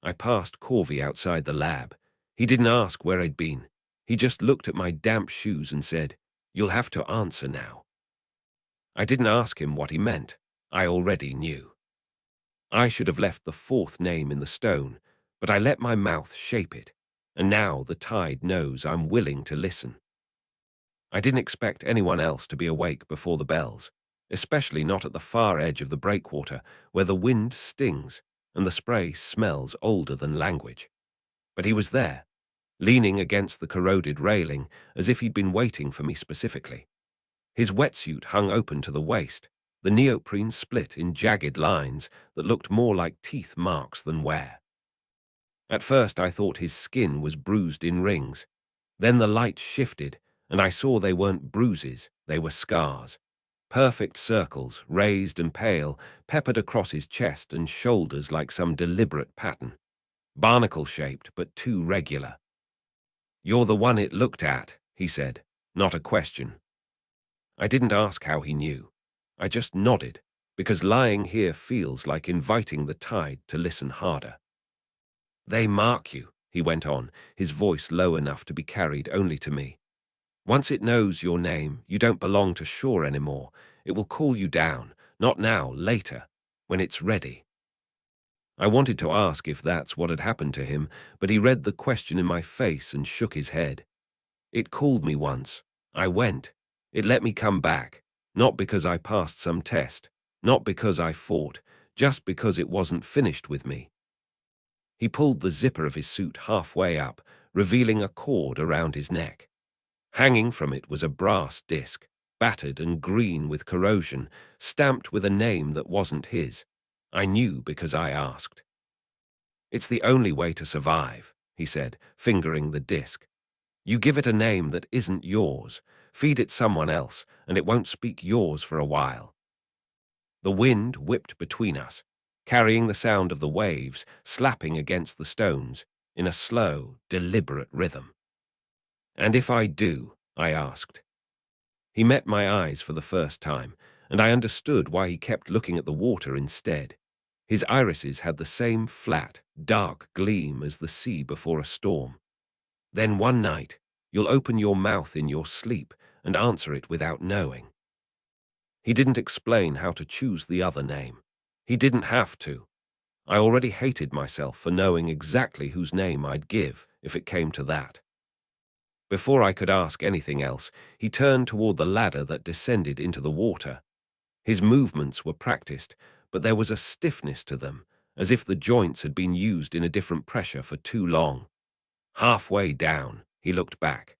I passed Corvey outside the lab. He didn't ask where I'd been. He just looked at my damp shoes and said, "You'll have to answer now." I didn't ask him what he meant. I already knew. I should have left the fourth name in the stone, but I let my mouth shape it, and now the tide knows I'm willing to listen. I didn't expect anyone else to be awake before the bells, especially not at the far edge of the breakwater, where the wind stings and the spray smells older than language. But he was there, leaning against the corroded railing, as if he'd been waiting for me specifically. His wetsuit hung open to the waist, the neoprene split in jagged lines that looked more like teeth marks than wear. At first I thought his skin was bruised in rings. Then the light shifted, and I saw they weren't bruises, they were scars. Perfect circles, raised and pale, peppered across his chest and shoulders like some deliberate pattern. Barnacle-shaped, but too regular. "You're the one it looked at," he said, not a question. I didn't ask how he knew. I just nodded, because lying here feels like inviting the tide to listen harder. "They mark you," he went on, his voice low enough to be carried only to me. "Once it knows your name, you don't belong to shore anymore. It will call you down, not now, later, when it's ready." I wanted to ask if that's what had happened to him, but he read the question in my face and shook his head. "It called me once. I went. It let me come back, not because I passed some test, not because I fought, just because it wasn't finished with me." He pulled the zipper of his suit halfway up, revealing a cord around his neck. Hanging from it was a brass disc, battered and green with corrosion, stamped with a name that wasn't his. I knew because I asked. "It's the only way to survive," he said, fingering the disc. "You give it a name that isn't yours, feed it someone else, and it won't speak yours for a while." The wind whipped between us, carrying the sound of the waves slapping against the stones in a slow, deliberate rhythm. "And if I do?" I asked. He met my eyes for the first time, and I understood why he kept looking at the water instead. His irises had the same flat, dark gleam as the sea before a storm. "Then one night, you'll open your mouth in your sleep and answer it without knowing." He didn't explain how to choose the other name. He didn't have to. I already hated myself for knowing exactly whose name I'd give if it came to that. Before I could ask anything else, he turned toward the ladder that descended into the water. His movements were practiced, but there was a stiffness to them, as if the joints had been used in a different pressure for too long. Halfway down, he looked back.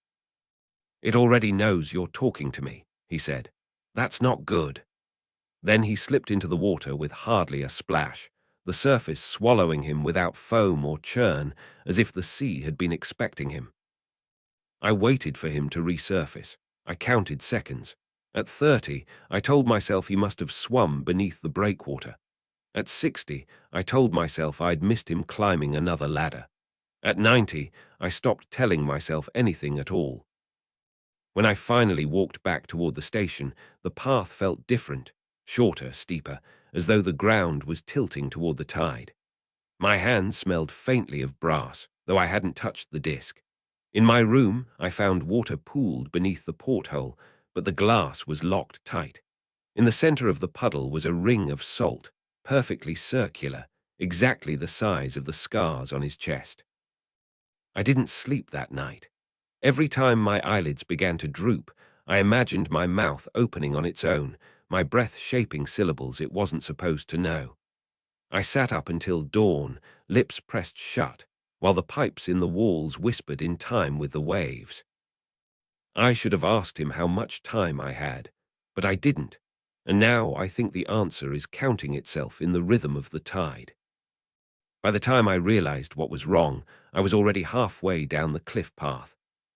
"It already knows you're talking to me," he said. "That's not good." Then he slipped into the water with hardly a splash, the surface swallowing him without foam or churn, as if the sea had been expecting him. I waited for him to resurface. I counted seconds. At 30, I told myself he must have swum beneath the breakwater. At 60, I told myself I'd missed him climbing another ladder. At 90, I stopped telling myself anything at all. When I finally walked back toward the station, the path felt different, shorter, steeper, as though the ground was tilting toward the tide. My hands smelled faintly of brass, though I hadn't touched the disc. In my room, I found water pooled beneath the porthole, but the glass was locked tight. In the center of the puddle was a ring of salt, perfectly circular, exactly the size of the scars on his chest. I didn't sleep that night. Every time my eyelids began to droop, I imagined my mouth opening on its own, my breath shaping syllables it wasn't supposed to know. I sat up until dawn, lips pressed shut, while the pipes in the walls whispered in time with the waves. I should have asked him how much time I had, but I didn't, and now I think the answer is counting itself in the rhythm of the tide. By the time I realized what was wrong, I was already halfway down the cliff path.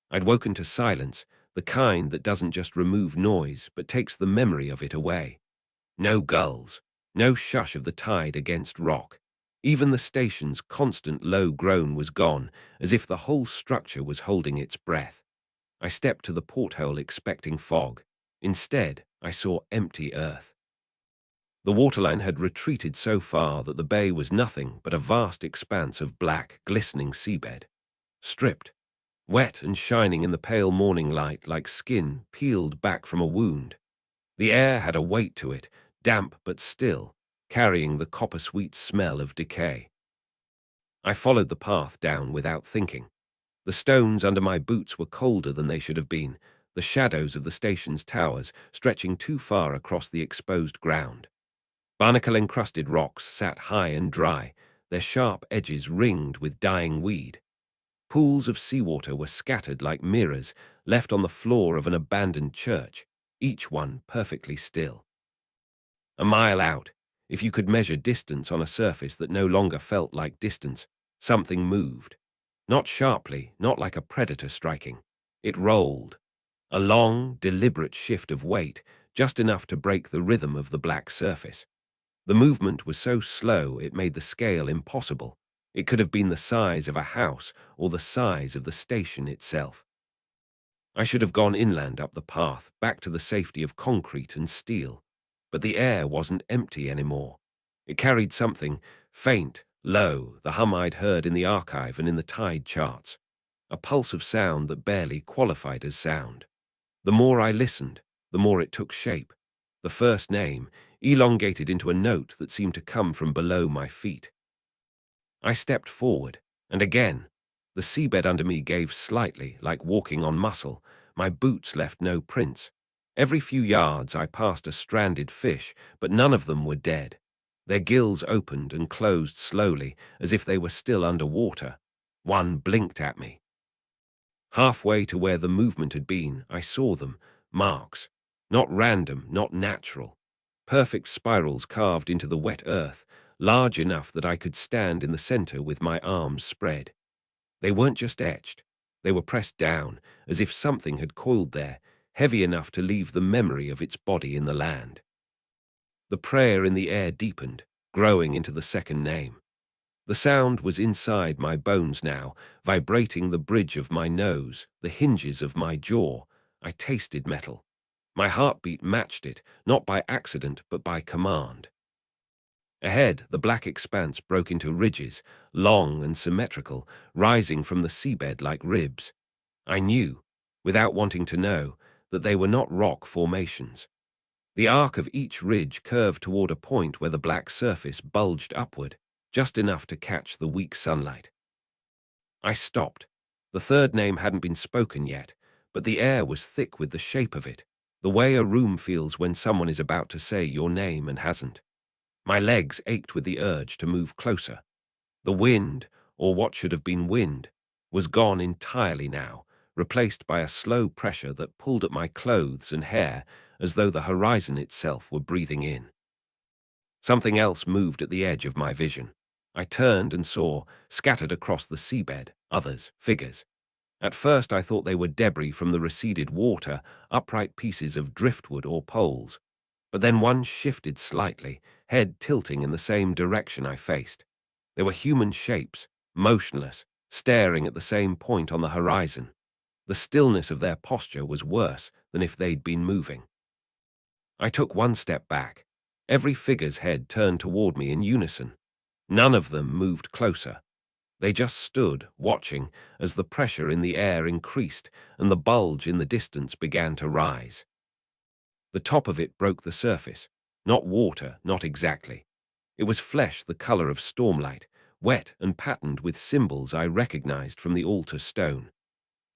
I'd woken to silence, the kind that doesn't just remove noise, but takes the memory of it away. No gulls, no shush of the tide against rock. Even the station's constant low groan was gone, as if the whole structure was holding its breath. I stepped to the porthole expecting fog. Instead, I saw empty earth. The waterline had retreated so far that the bay was nothing but a vast expanse of black, glistening seabed. Stripped, wet and shining in the pale morning light like skin peeled back from a wound. The air had a weight to it, damp but still, carrying the copper-sweet smell of decay. I followed the path down without thinking. The stones under my boots were colder than they should have been, the shadows of the station's towers stretching too far across the exposed ground. Barnacle-encrusted rocks sat high and dry, their sharp edges ringed with dying weed. Pools of seawater were scattered like mirrors left on the floor of an abandoned church, each one perfectly still. A mile out, if you could measure distance on a surface that no longer felt like distance, something moved. Not sharply, not like a predator striking. It rolled. A long, deliberate shift of weight, just enough to break the rhythm of the black surface. The movement was so slow it made the scale impossible. It could have been the size of a house or the size of the station itself. I should have gone inland up the path, back to the safety of concrete and steel. But the air wasn't empty anymore. It carried something, faint, low, the hum I'd heard in the archive and in the tide charts. A pulse of sound that barely qualified as sound. The more I listened, the more it took shape. The first name, elongated into a note that seemed to come from below my feet. I stepped forward, and again. The seabed under me gave slightly, like walking on muscle. My boots left no prints. Every few yards I passed a stranded fish, but none of them were dead. Their gills opened and closed slowly, as if they were still underwater. One blinked at me. Halfway to where the movement had been, I saw them, marks. Not random, not natural. Perfect spirals carved into the wet earth, large enough that I could stand in the center with my arms spread. They weren't just etched. They were pressed down, as if something had coiled there, heavy enough to leave the memory of its body in the land. The prayer in the air deepened, growing into the second name. The sound was inside my bones now, vibrating the bridge of my nose, the hinges of my jaw. I tasted metal. My heartbeat matched it, not by accident but by command. Ahead, the black expanse broke into ridges, long and symmetrical, rising from the seabed like ribs. I knew, without wanting to know, that they were not rock formations. The arc of each ridge curved toward a point where the black surface bulged upward, just enough to catch the weak sunlight. I stopped. The third name hadn't been spoken yet, but the air was thick with the shape of it, the way a room feels when someone is about to say your name and hasn't. My legs ached with the urge to move closer. The wind, or what should have been wind, was gone entirely now, replaced by a slow pressure that pulled at my clothes and hair as though the horizon itself were breathing in. Something else moved at the edge of my vision. I turned and saw, scattered across the seabed, others, figures. At first I thought they were debris from the receded water, upright pieces of driftwood or poles. But then one shifted slightly, head tilting in the same direction I faced. They were human shapes, motionless, staring at the same point on the horizon. The stillness of their posture was worse than if they'd been moving. I took one step back. Every figure's head turned toward me in unison. None of them moved closer. They just stood, watching, as the pressure in the air increased and the bulge in the distance began to rise. The top of it broke the surface. Not water, not exactly. It was flesh the color of stormlight, wet and patterned with symbols I recognized from the altar stone.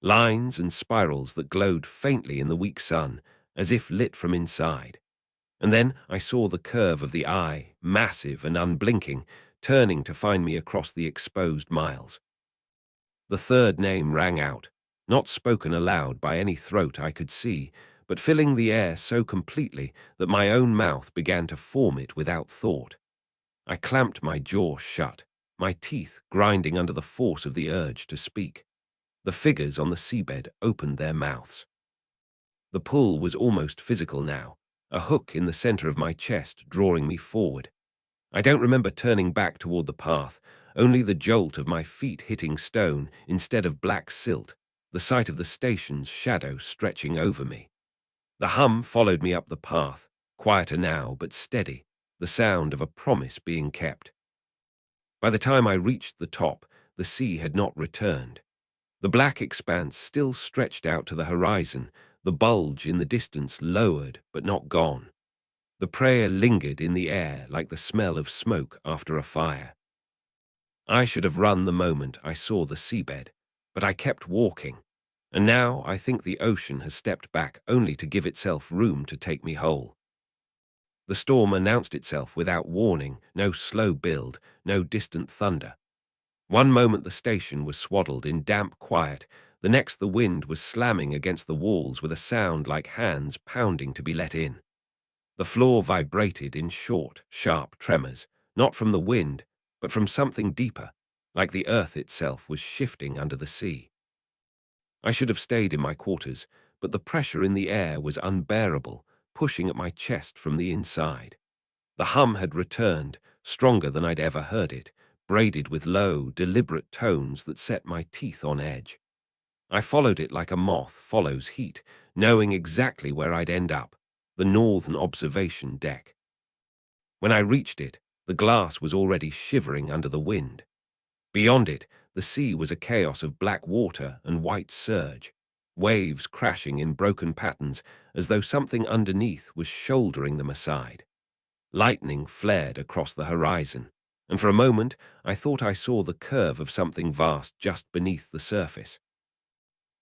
Lines and spirals that glowed faintly in the weak sun, as if lit from inside. And then I saw the curve of the eye, massive and unblinking, turning to find me across the exposed miles. The third name rang out, not spoken aloud by any throat I could see, but filling the air so completely that my own mouth began to form it without thought. I clamped my jaw shut, my teeth grinding under the force of the urge to speak. The figures on the seabed opened their mouths. The pull was almost physical now, a hook in the center of my chest drawing me forward. I don't remember turning back toward the path, only the jolt of my feet hitting stone instead of black silt, the sight of the station's shadow stretching over me. The hum followed me up the path, quieter now but steady, the sound of a promise being kept. By the time I reached the top, the sea had not returned. The black expanse still stretched out to the horizon, the bulge in the distance lowered but not gone. The prayer lingered in the air like the smell of smoke after a fire. I should have run the moment I saw the seabed, but I kept walking, and now I think the ocean has stepped back only to give itself room to take me whole. The storm announced itself without warning, no slow build, no distant thunder. One moment the station was swaddled in damp quiet, the next the wind was slamming against the walls with a sound like hands pounding to be let in. The floor vibrated in short, sharp tremors, not from the wind, but from something deeper, like the earth itself was shifting under the sea. I should have stayed in my quarters, but the pressure in the air was unbearable, pushing at my chest from the inside. The hum had returned, stronger than I'd ever heard it, braided with low, deliberate tones that set my teeth on edge. I followed it like a moth follows heat, knowing exactly where I'd end up, the northern observation deck. When I reached it, the glass was already shivering under the wind. Beyond it, the sea was a chaos of black water and white surge, waves crashing in broken patterns as though something underneath was shouldering them aside. Lightning flared across the horizon, and for a moment I thought I saw the curve of something vast just beneath the surface.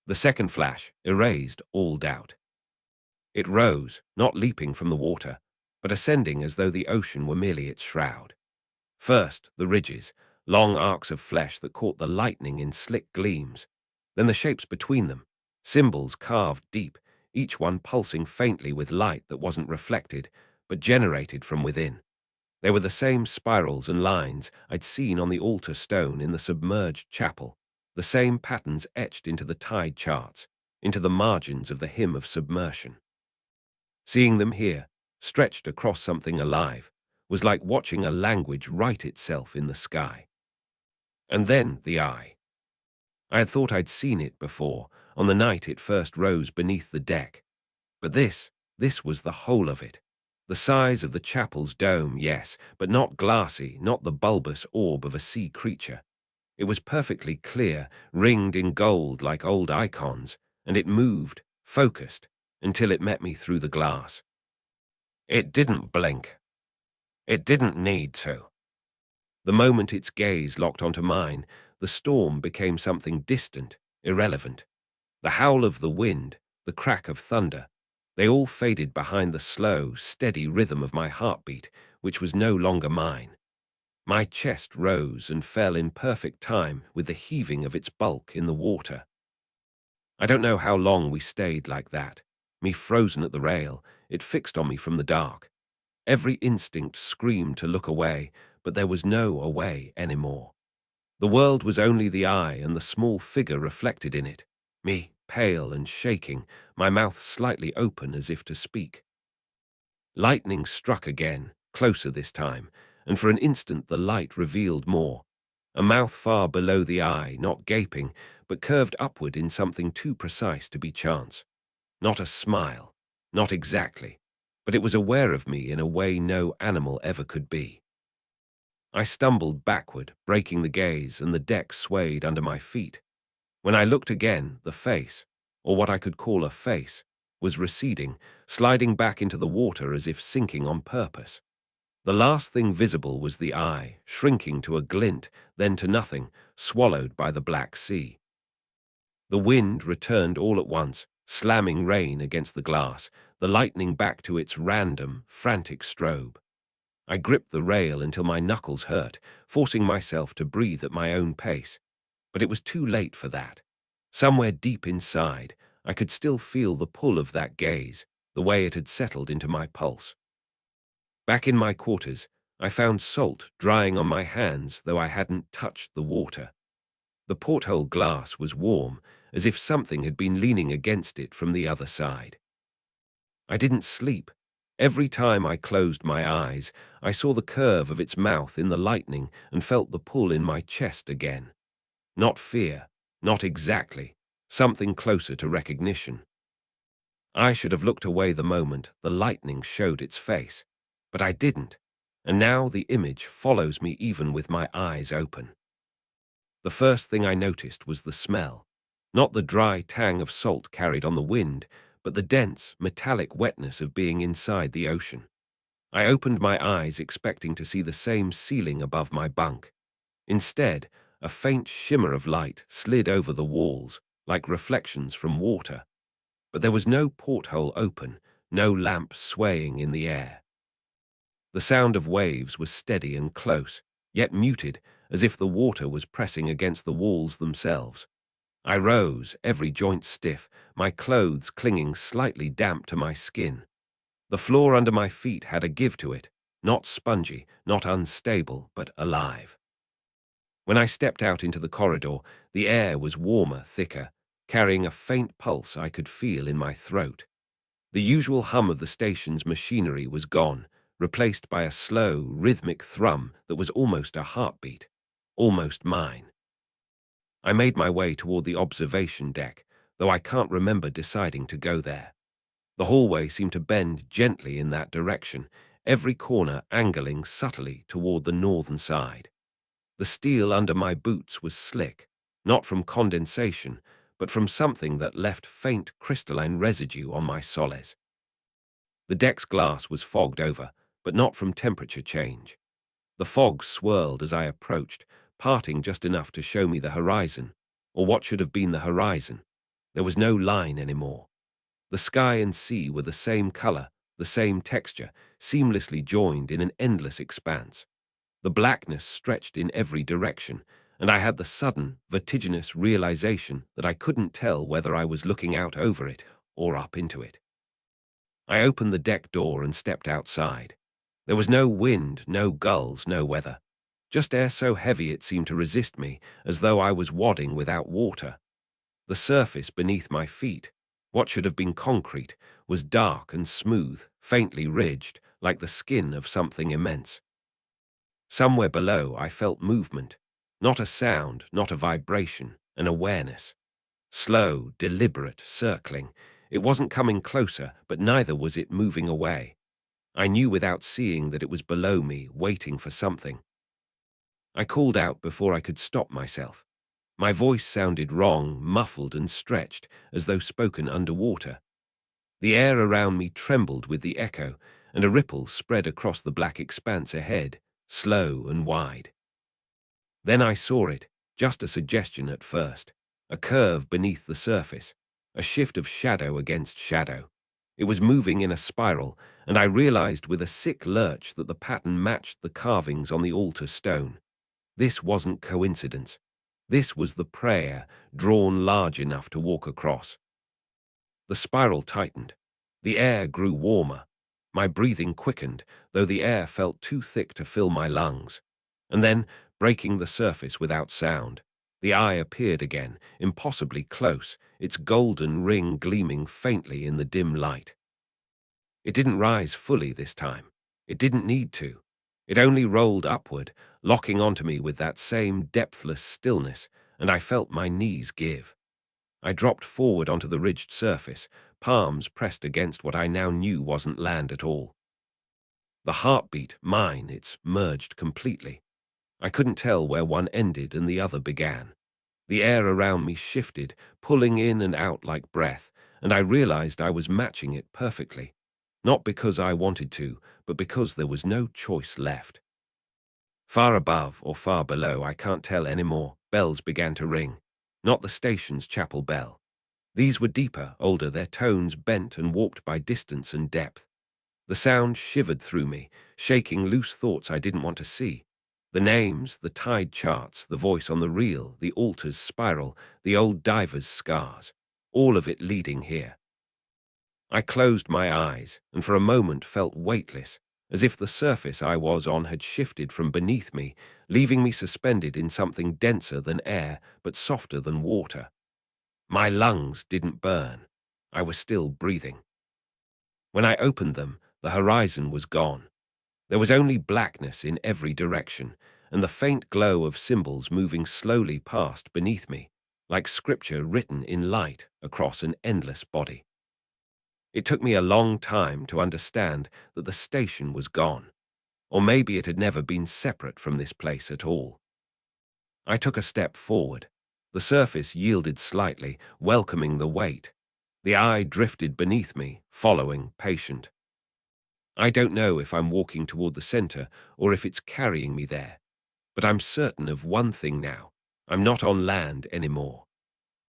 The second flash erased all doubt. It rose, not leaping from the water, but ascending as though the ocean were merely its shroud. First, the ridges, long arcs of flesh that caught the lightning in slick gleams. Then the shapes between them, symbols carved deep, each one pulsing faintly with light that wasn't reflected, but generated from within. They were the same spirals and lines I'd seen on the altar stone in the submerged chapel, the same patterns etched into the tide charts, into the margins of the hymn of submersion. Seeing them here, stretched across something alive, was like watching a language write itself in the sky. And then the eye. I had thought I'd seen it before, on the night it first rose beneath the deck. But this was the whole of it. The size of the chapel's dome, yes, but not glassy, not the bulbous orb of a sea creature. It was perfectly clear, ringed in gold like old icons, and it moved, focused, until it met me through the glass. It didn't blink. It didn't need to. The moment its gaze locked onto mine, the storm became something distant, irrelevant. The howl of the wind, the crack of thunder, they all faded behind the slow, steady rhythm of my heartbeat, which was no longer mine. My chest rose and fell in perfect time with the heaving of its bulk in the water. I don't know how long we stayed like that, me frozen at the rail, it fixed on me from the dark. Every instinct screamed to look away, but there was no away anymore. The world was only the eye and the small figure reflected in it. me, pale and shaking, my mouth slightly open as if to speak. Lightning struck again, closer this time, and for an instant the light revealed more. A mouth far below the eye, not gaping, but curved upward in something too precise to be chance. Not a smile, not exactly, but it was aware of me in a way no animal ever could be. I stumbled backward, breaking the gaze, and the deck swayed under my feet. When I looked again, the face, or what I could call a face, was receding, sliding back into the water as if sinking on purpose. The last thing visible was the eye, shrinking to a glint, then to nothing, swallowed by the black sea. The wind returned all at once, slamming rain against the glass, the lightning back to its random, frantic strobe. I gripped the rail until my knuckles hurt, forcing myself to breathe at my own pace. But it was too late for that. Somewhere deep inside, I could still feel the pull of that gaze, the way it had settled into my pulse. Back in my quarters, I found salt drying on my hands, though I hadn't touched the water. The porthole glass was warm, as if something had been leaning against it from the other side. I didn't sleep. Every time I closed my eyes, I saw the curve of its mouth in the lightning and felt the pull in my chest again. Not fear, not exactly, something closer to recognition. I should have looked away the moment the lightning showed its face, but I didn't, and now the image follows me even with my eyes open. The first thing I noticed was the smell, not the dry tang of salt carried on the wind, but the dense, metallic wetness of being inside the ocean. I opened my eyes expecting to see the same ceiling above my bunk. Instead, a faint shimmer of light slid over the walls, like reflections from water. But there was no porthole open, no lamp swaying in the air. The sound of waves was steady and close, yet muted, as if the water was pressing against the walls themselves. I rose, every joint stiff, my clothes clinging slightly damp to my skin. The floor under my feet had a give to it, not spongy, not unstable, but alive. When I stepped out into the corridor, the air was warmer, thicker, carrying a faint pulse I could feel in my throat. The usual hum of the station's machinery was gone, replaced by a slow, rhythmic thrum that was almost a heartbeat, almost mine. I made my way toward the observation deck, though I can't remember deciding to go there. The hallway seemed to bend gently in that direction, every corner angling subtly toward the northern side. The steel under my boots was slick, not from condensation, but from something that left faint crystalline residue on my soles. The deck's glass was fogged over, but not from temperature change. The fog swirled as I approached, parting just enough to show me the horizon, or what should have been the horizon. There was no line anymore. The sky and sea were the same color, the same texture, seamlessly joined in an endless expanse. The blackness stretched in every direction, and I had the sudden, vertiginous realization that I couldn't tell whether I was looking out over it or up into it. I opened the deck door and stepped outside. There was no wind, no gulls, no weather. Just air so heavy it seemed to resist me, as though I was wadding without water. The surface beneath my feet, what should have been concrete, was dark and smooth, faintly ridged, like the skin of something immense. Somewhere below I felt movement, not a sound, not a vibration, an awareness. Slow, deliberate, circling. It wasn't coming closer, but neither was it moving away. I knew without seeing that it was below me, waiting for something. I called out before I could stop myself. My voice sounded wrong, muffled and stretched, as though spoken underwater. The air around me trembled with the echo, and a ripple spread across the black expanse ahead, slow and wide. Then I saw it, just a suggestion at first, a curve beneath the surface, a shift of shadow against shadow. It was moving in a spiral, and I realized with a sick lurch that the pattern matched the carvings on the altar stone. This wasn't coincidence. This was the prayer, drawn large enough to walk across. The spiral tightened. The air grew warmer. My breathing quickened, though the air felt too thick to fill my lungs. And then, breaking the surface without sound, The eye appeared again, impossibly close, its golden ring gleaming faintly in the dim light. It didn't rise fully this time. It didn't need to. It only rolled upward, locking onto me with that same depthless stillness, and I felt my knees give. I dropped forward onto the ridged surface, palms pressed against what I now knew wasn't land at all. The heartbeat, mine, it's merged completely. I couldn't tell where one ended and the other began. The air around me shifted, pulling in and out like breath, and I realized I was matching it perfectly. Not because I wanted to, but because there was no choice left. Far above or far below, I can't tell anymore, bells began to ring. Not the station's chapel bell. These were deeper, older, their tones bent and warped by distance and depth. The sound shivered through me, shaking loose thoughts I didn't want to see. The names, the tide charts, the voice on the reel, the altar's spiral, the old diver's scars. All of it leading here. I closed my eyes, and for a moment felt weightless, as if the surface I was on had shifted from beneath me, leaving me suspended in something denser than air, but softer than water. My lungs didn't burn. I was still breathing. When I opened them, the horizon was gone. There was only blackness in every direction, and the faint glow of symbols moving slowly past beneath me, like scripture written in light across an endless body. It took me a long time to understand that the station was gone, or maybe it had never been separate from this place at all. I took a step forward. The surface yielded slightly, welcoming the weight. The eye drifted beneath me, following, patient. I don't know if I'm walking toward the center or if it's carrying me there, but I'm certain of one thing now. I'm not on land anymore.